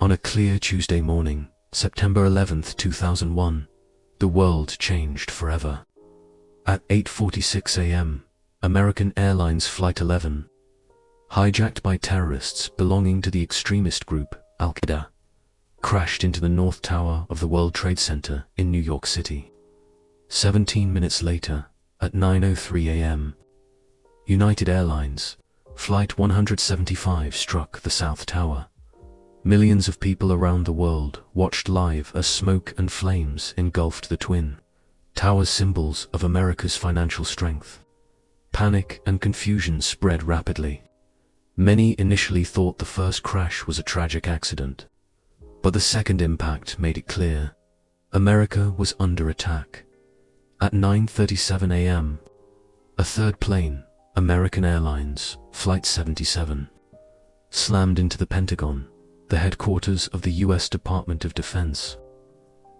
On a clear Tuesday morning, September 11, 2001, the world changed forever. At 8:46 a.m., American Airlines Flight 11, hijacked by terrorists belonging to the extremist group Al-Qaeda, crashed into the North Tower of the World Trade Center in New York City. 17 minutes later, at 9:03 a.m., United Airlines Flight 175 struck the South Tower. Millions of people around the world watched live as smoke and flames engulfed the Twin Towers, symbols of America's financial strength. Panic and confusion spread rapidly. Many initially thought the first crash was a tragic accident, but the second impact made it clear America was under attack. At 9:37 a.m., a third plane, American Airlines Flight 77, slammed into the Pentagon, the headquarters of the U.S. Department of Defense,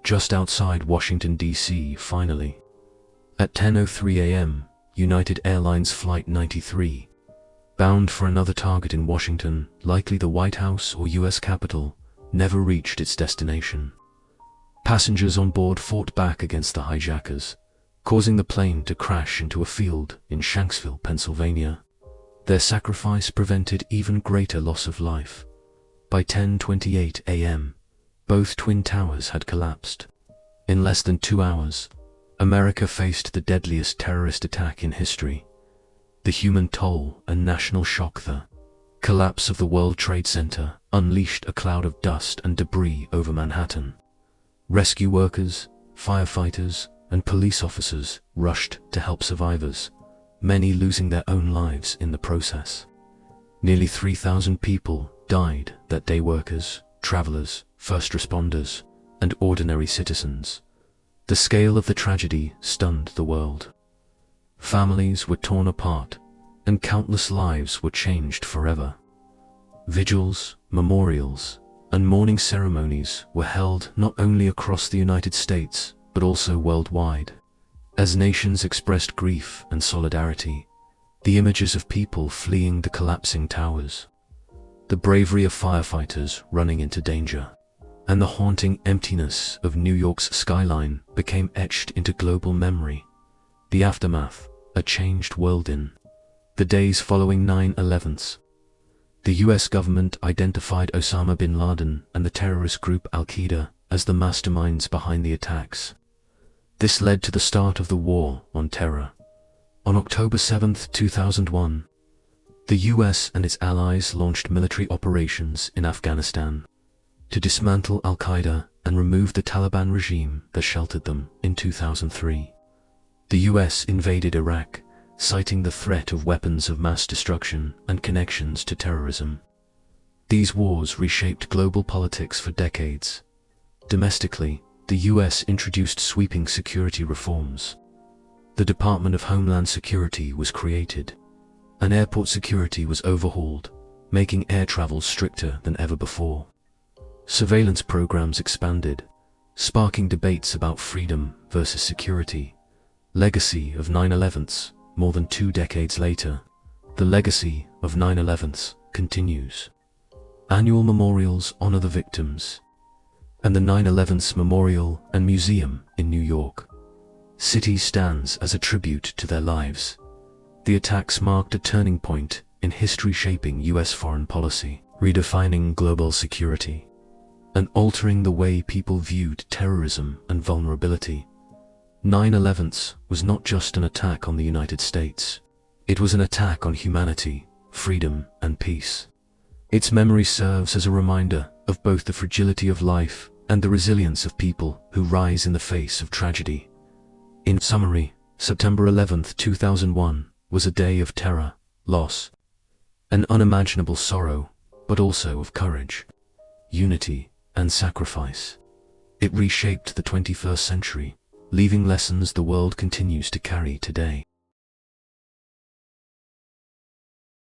just outside Washington, D.C. Finally, at 10:03 a.m., United Airlines Flight 93, bound for another target in Washington, likely the White House or U.S. Capitol, never reached its destination. Passengers on board fought back against the hijackers, causing the plane to crash into a field in Shanksville, Pennsylvania. Their sacrifice prevented even greater loss of life. By 10:28 a.m., both Twin Towers had collapsed. In less than 2 hours, America faced the deadliest terrorist attack in history. The human toll and national shock, the collapse of the World Trade Center, unleashed a cloud of dust and debris over Manhattan. Rescue workers, firefighters, and police officers rushed to help survivors, many losing their own lives in the process. Nearly 3,000 people died that day: workers, travelers, first responders, and ordinary citizens. The scale of the tragedy stunned the world. Families were torn apart, and countless lives were changed forever. Vigils, memorials, and mourning ceremonies were held not only across the United States, but also worldwide. As nations expressed grief and solidarity, the images of people fleeing the collapsing towers, the bravery of firefighters running into danger, and the haunting emptiness of New York's skyline became etched into global memory. The aftermath, a changed world. In the days following 9/11, the US government identified Osama bin Laden and the terrorist group Al-Qaeda as the masterminds behind the attacks. This led to the start of the War on Terror. On October 7, 2001, the US and its allies launched military operations in Afghanistan to dismantle Al-Qaeda and remove the Taliban regime that sheltered them. In 2003, the US invaded Iraq, citing the threat of weapons of mass destruction and connections to terrorism. These wars reshaped global politics for decades. Domestically, the US introduced sweeping security reforms. The Department of Homeland Security was created, and airport security was overhauled, making air travel stricter than ever before. Surveillance programs expanded, sparking debates about freedom versus security. Legacy of 9/11s. More than 2 decades later, the legacy of 9/11s continues. Annual memorials honor the victims, and the 9/11s Memorial and Museum in New York City stands as a tribute to their lives. The attacks marked a turning point in history, shaping US foreign policy, redefining global security, and altering the way people viewed terrorism and vulnerability. 9/11s was not just an attack on the United States. It was an attack on humanity, freedom, and peace. Its memory serves as a reminder of both the fragility of life and the resilience of people who rise in the face of tragedy. In summary, September 11, 2001 was a day of terror, loss, and unimaginable sorrow, but also of courage, unity, and sacrifice. It reshaped the 21st century, leaving lessons the world continues to carry today.